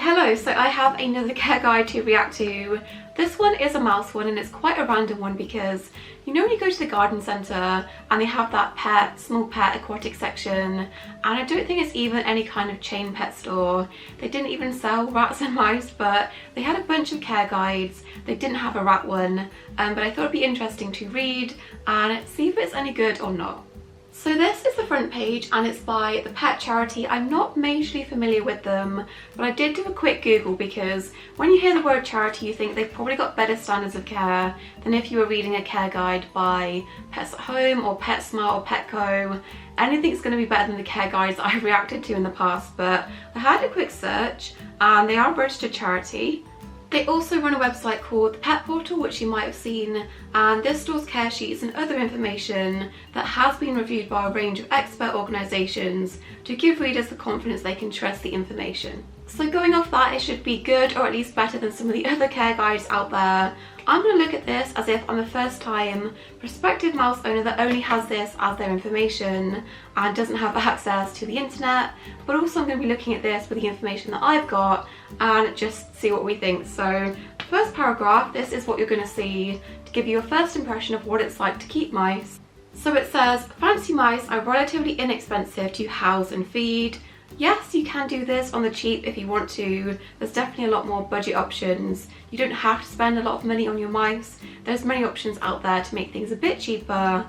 Hello, so I have another care guide to react to. This one is a mouse one and it's quite a random one because you know when you go to the garden centre and they have that small pet aquatic section, and I don't think it's even any kind of chain pet store. They didn't even sell rats and mice, but they had a bunch of care guides. They didn't have a rat one, but I thought it'd be interesting to read and see if it's any good or not. So this is the front page and it's by the pet charity. I'm not majorly familiar with them, but I did do a quick Google because when you hear the word charity you think they've probably got better standards of care than if you were reading a care guide by Pets at Home or PetSmart or Petco. Anything's going to be better than the care guides that I've reacted to in the past, but I had a quick search and they are a registered charity. They also run a website called the Pet Portal, which you might have seen, and this stores care sheets and other information that has been reviewed by a range of expert organisations to give readers the confidence they can trust the information. So going off that, it should be good or at least better than some of the other care guides out there. I'm going to look at this as if I'm a first time prospective mouse owner that only has this as their information and doesn't have access to the internet, but also I'm going to be looking at this with the information that I've got and just see what we think. So first paragraph, this is what you're going to see to give you a first impression of what it's like to keep mice. So it says, fancy mice are relatively inexpensive to house and feed. Yes, you can do this on the cheap if you want to. There's definitely a lot more budget options. You don't have to spend a lot of money on your mice. There's many options out there to make things a bit cheaper,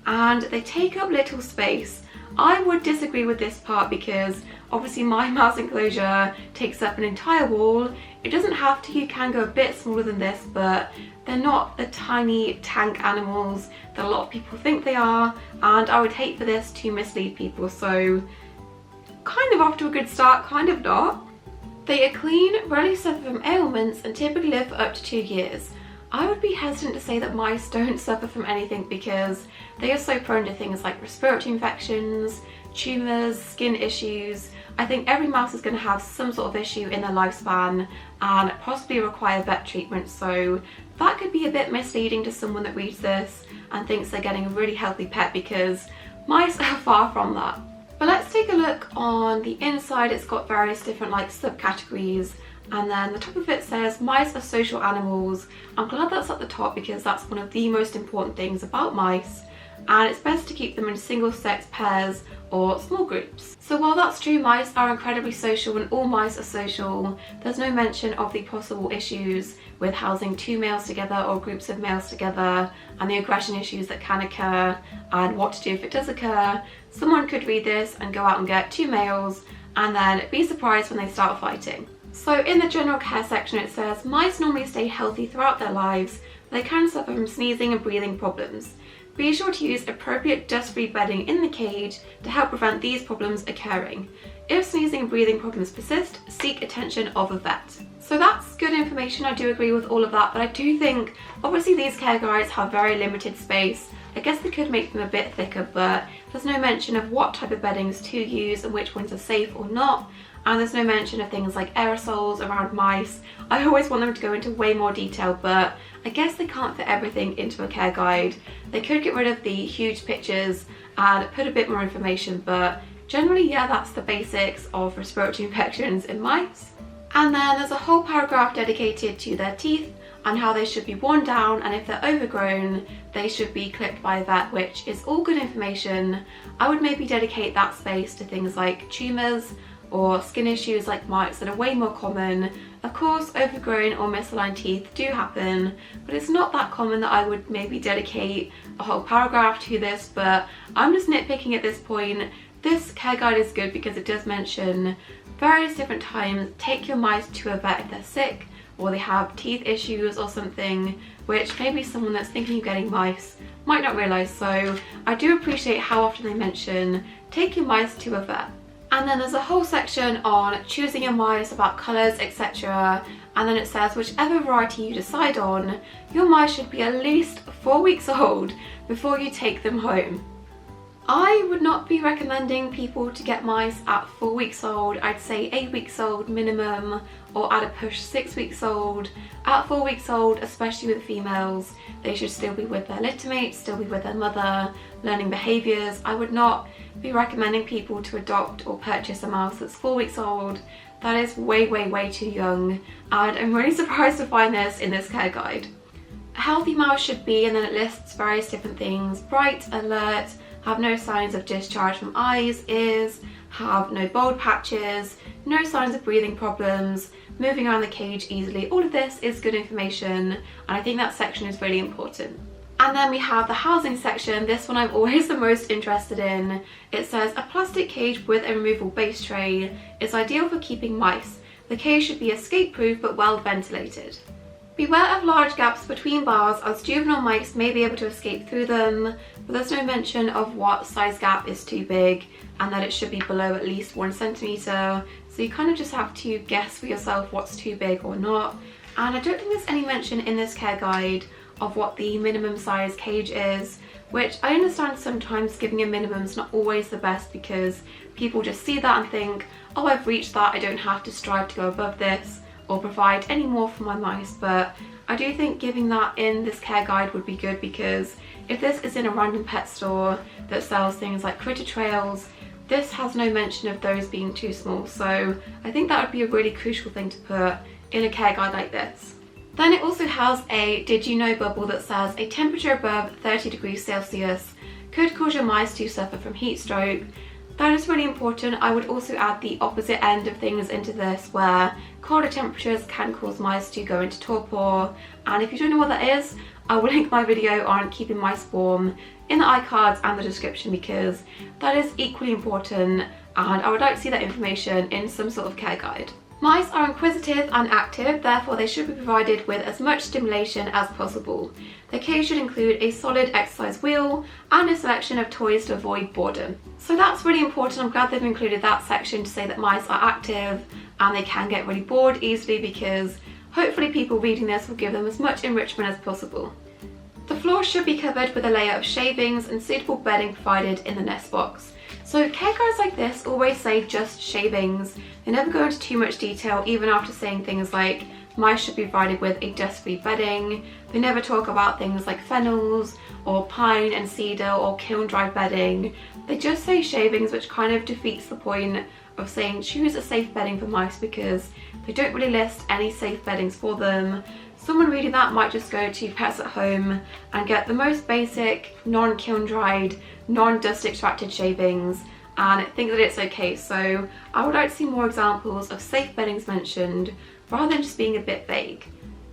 and they take up little space. I would disagree with this part because obviously my mouse enclosure takes up an entire wall. It doesn't have to, you can go a bit smaller than this, but they're not the tiny tank animals that a lot of people think they are, and I would hate for this to mislead people. So kind of off to a good start, kind of not. They are clean, rarely suffer from ailments and typically live for up to 2 years. I would be hesitant to say that mice don't suffer from anything because they are so prone to things like respiratory infections, tumours, skin issues. I think every mouse is going to have some sort of issue in their lifespan and possibly require vet treatment, so that could be a bit misleading to someone that reads this and thinks they're getting a really healthy pet, because mice are far from that. But let's take a look on the inside. It's got various different subcategories, and then the top of it says mice are social animals. I'm glad that's at the top because that's one of the most important things about mice, and it's best to keep them in single sex pairs or small groups. So while that's true, mice are incredibly social and all mice are social, there's no mention of the possible issues with housing 2 males together or groups of males together and the aggression issues that can occur and what to do if it does occur. Someone could read this and go out and get 2 males and then be surprised when they start fighting. So in the general care section it says mice normally stay healthy throughout their lives, but they can suffer from sneezing and breathing problems. Be sure to use appropriate dust-free bedding in the cage to help prevent these problems occurring. If sneezing and breathing problems persist, seek attention of a vet. So that's good information, I do agree with all of that, but I do think obviously these care guides have very limited space. I guess they could make them a bit thicker, but there's no mention of what type of beddings to use and which ones are safe or not. And there's no mention of things like aerosols around mice. I always want them to go into way more detail, but I guess they can't fit everything into a care guide. They could get rid of the huge pictures and put a bit more information, but generally, yeah, that's the basics of respiratory infections in mice. And then there's a whole paragraph dedicated to their teeth and how they should be worn down, and if they're overgrown, they should be clipped by a vet, which is all good information. I would maybe dedicate that space to things like tumours or skin issues like mites that are way more common. Of course, overgrown or misaligned teeth do happen, but it's not that common that I would maybe dedicate a whole paragraph to this, but I'm just nitpicking at this point. This care guide is good because it does mention various different times, take your mice to a vet if they're sick or they have teeth issues or something, which maybe someone that's thinking of getting mice might not realise. So I do appreciate how often they mention take your mice to a vet. And then there's a whole section on choosing your mice, about colours, etc. And then it says whichever variety you decide on, your mice should be at least 4 weeks old before you take them home. I would not be recommending people to get mice at 4 weeks old. I'd say 8 weeks old minimum, or at a push 6 weeks old. At 4 weeks old, especially with females, they should still be with their litter mates, still be with their mother, learning behaviours. I would not be recommending people to adopt or purchase a mouse that's 4 weeks old. That is way too young, and I'm really surprised to find this in this care guide. A healthy mouse should be, and then it lists various different things: bright, alert, have no signs of discharge from eyes, ears, have no bald patches, no signs of breathing problems, moving around the cage easily. All of this is good information, and I think that section is really important. And then we have the housing section. This one I'm always the most interested in. It says, a plastic cage with a removable base tray is ideal for keeping mice. The cage should be escape-proof but well ventilated. Beware of large gaps between bars, as juvenile mice may be able to escape through them, but there's no mention of what size gap is too big and that it should be below at least 1 centimetre, so you kind of just have to guess for yourself what's too big or not. And I don't think there's any mention in this care guide of what the minimum size cage is, which I understand sometimes giving a minimum is not always the best because people just see that and think, oh, I've reached that, I don't have to strive to go above this or provide any more for my mice. But I do think giving that in this care guide would be good, because if this is in a random pet store that sells things like critter trails, this has no mention of those being too small, so I think that would be a really crucial thing to put in a care guide like this. Then it also has a did you know bubble that says a temperature above 30 degrees Celsius could cause your mice to suffer from heat stroke. That is really important. I would also add the opposite end of things into this, where colder temperatures can cause mice to go into torpor, and if you don't know what that is, I will link my video on keeping mice warm in the iCards and the description, because that is equally important and I would like to see that information in some sort of care guide. Mice are inquisitive and active, therefore they should be provided with as much stimulation as possible. The cage should include a solid exercise wheel and a selection of toys to avoid boredom. So that's really important. I'm glad they've included that section to say that mice are active and they can get really bored easily, because hopefully people reading this will give them as much enrichment as possible. The floor should be covered with a layer of shavings and suitable bedding provided in the nest box. So care guides like this always say just shavings. They never go into too much detail, even after saying things like mice should be provided with a dust-free bedding. They never talk about things like fennels or pine and cedar or kiln-dried bedding. They just say shavings, which kind of defeats the point of saying choose a safe bedding for mice, because they don't really list any safe beddings for them. Someone reading that might just go to Pets at Home and get the most basic, non-kiln dried, non-dust extracted shavings and think that it's okay. So I would like to see more examples of safe beddings mentioned, rather than just being a bit vague.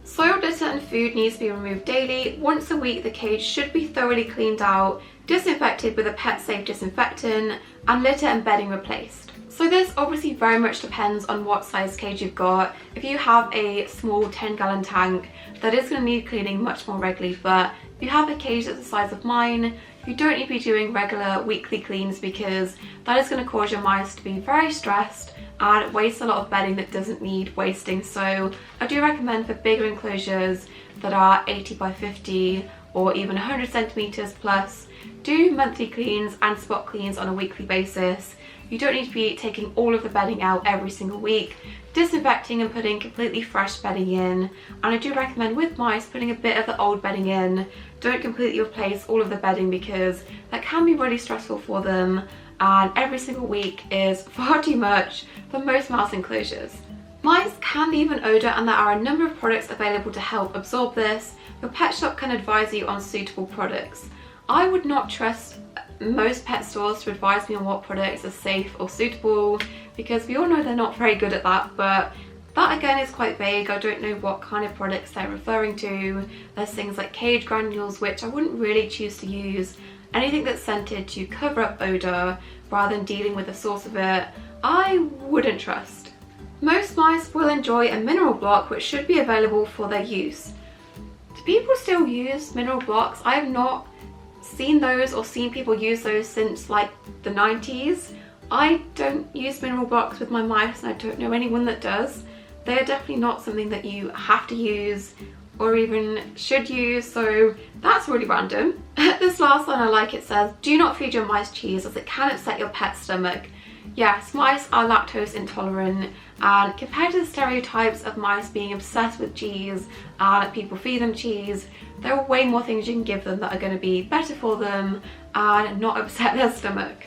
Soiled litter and food needs to be removed daily. Once a week the cage should be thoroughly cleaned out, disinfected with a pet safe disinfectant, and litter and bedding replaced. So this obviously very much depends on what size cage you've got. If you have a small 10-gallon tank, that is going to need cleaning much more regularly, but if you have a cage that's the size of mine, you don't need to be doing regular weekly cleans, because that is going to cause your mice to be very stressed and waste a lot of bedding that doesn't need wasting. So I do recommend for bigger enclosures that are 80 by 50 or even 100 centimeters plus, do monthly cleans and spot cleans on a weekly basis. You don't need to be taking all of the bedding out every single week, disinfecting and putting completely fresh bedding in. And I do recommend with mice putting a bit of the old bedding in. Don't completely replace all of the bedding, because that can be really stressful for them, and every single week is far too much for most mouse enclosures. Mice can leave an odour, and there are a number of products available to help absorb this. Your pet shop can advise you on suitable products. I would not trust most pet stores to advise me on what products are safe or suitable, because we all know they're not very good at that, but that again is quite vague. I don't know what kind of products they're referring to. There's things like cage granules, which I wouldn't really choose to use. Anything that's scented to cover up odour rather than dealing with the source of it, I wouldn't trust. Most mice will enjoy a mineral block, which should be available for their use. Do people still use mineral blocks? I have not seen those or seen people use those since like the 90s. I don't use mineral blocks with my mice, and I don't know anyone that does. They are definitely not something that you have to use or even should use, so that's really random. This last one I like, it says, do not feed your mice cheese as it can upset your pet's stomach. Yes, mice are lactose intolerant, and compared to the stereotypes of mice being obsessed with cheese and people feed them cheese, there are way more things you can give them that are going to be better for them and not upset their stomach.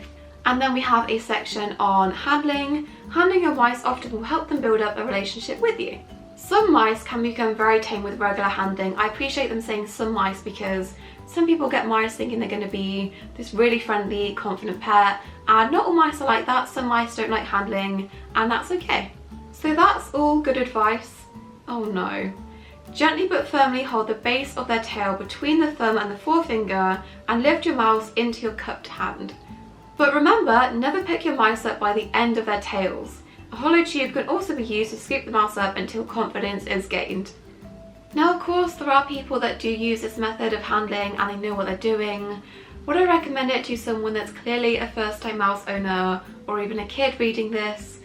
And then we have a section on handling. Handling your mice often will help them build up a relationship with you. Some mice can become very tame with regular handling. I appreciate them saying some mice because some people get mice thinking they're going to be this really friendly, confident pet, and not all mice are like that. Some mice don't like handling, and that's okay. So that's all good advice. Oh no. Gently but firmly hold the base of their tail between the thumb and the forefinger and lift your mouse into your cupped hand. But remember, never pick your mice up by the end of their tails. A hollow tube can also be used to scoop the mouse up until confidence is gained. Now of course there are people that do use this method of handling and they know what they're doing. Would I recommend it to someone that's clearly a first-time mouse owner or even a kid reading this?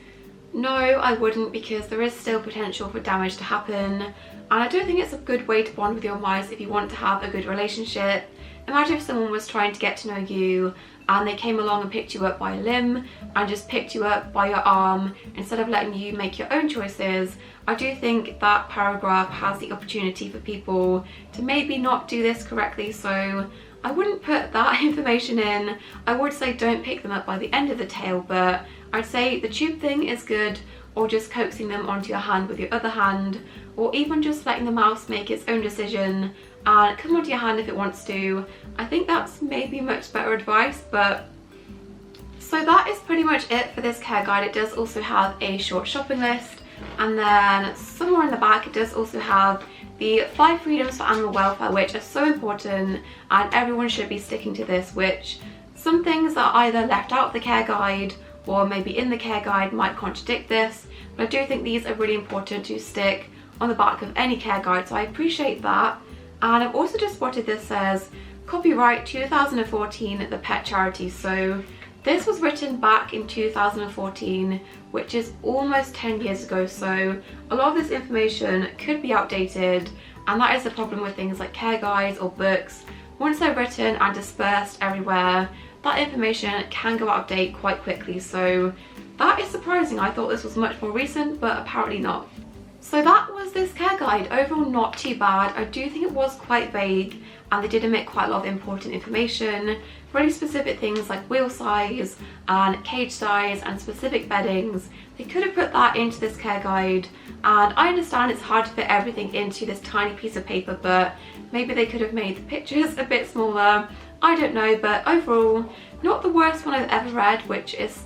No, I wouldn't, because there is still potential for damage to happen, and I don't think it's a good way to bond with your mice if you want to have a good relationship. Imagine if someone was trying to get to know you and they came along and picked you up by a limb and just picked you up by your arm instead of letting you make your own choices. I do think that paragraph has the opportunity for people to maybe not do this correctly, so I wouldn't put that information in. I would say don't pick them up by the end of the tail, but I'd say the tube thing is good, or just coaxing them onto your hand with your other hand, or even just letting the mouse make its own decision and come onto your hand if it wants to. I think that's maybe much better advice, but so that is pretty much it for this care guide. It does also have a short shopping list, and then somewhere in the back it does also have the 5 freedoms for animal welfare, which are so important and everyone should be sticking to this, which some things are either left out of the care guide or maybe in the care guide might contradict this, but I do think these are really important to stick on the back of any care guide, so I appreciate that. And I've also just spotted this says copyright 2014 The Pet Charity, so this was written back in 2014, which is almost 10 years ago, so a lot of this information could be outdated, and that is the problem with things like care guides or books. Once they're written and dispersed everywhere, that information can go out of date quite quickly, so that is surprising. I thought this was much more recent, but apparently not. So that was this care guide. Overall not too bad. I do think it was quite vague, and they did omit quite a lot of important information, really specific things like wheel size and cage size and specific beddings. They could have put that into this care guide, and I understand it's hard to fit everything into this tiny piece of paper, but maybe they could have made the pictures a bit smaller. I don't know, but overall not the worst one I've ever read, which is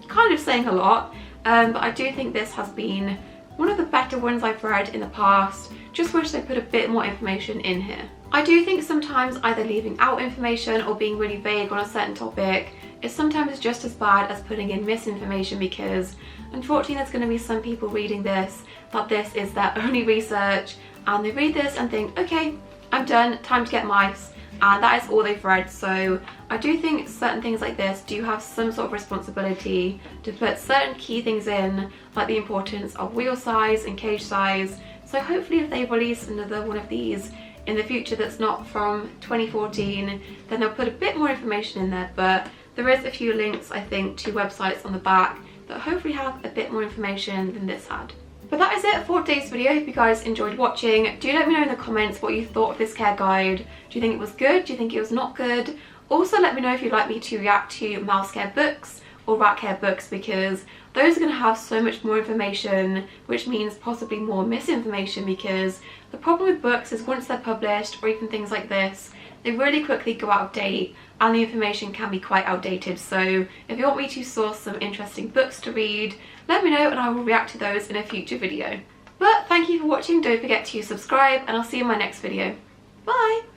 kind of saying a lot, but I do think this has been one of the better ones I've read in the past. Just wish they put a bit more information in here. I do think sometimes either leaving out information or being really vague on a certain topic is sometimes just as bad as putting in misinformation, because unfortunately there's going to be some people reading this that this is their only research and they read this and think, okay, I'm done, time to get mice, and that is all they've read. So I do think certain things like this do have some sort of responsibility to put certain key things in, like the importance of wheel size and cage size. So hopefully if they release another one of these in the future that's not from 2014, then they'll put a bit more information in there, but there is a few links I think to websites on the back that hopefully have a bit more information than this had. But that is it for today's video. I hope you guys enjoyed watching. Do let me know in the comments what you thought of this care guide. Do you think it was good? Do you think it was not good? Also let me know if you'd like me to react to mouse care books or rat care books, because those are going to have so much more information, which means possibly more misinformation, because the problem with books is once they're published, or even things like this, they really quickly go out of date and the information can be quite outdated. So if you want me to source some interesting books to read, let me know and I will react to those in a future video. But thank you for watching. Don't forget to subscribe, and I'll see you in my next video. Bye!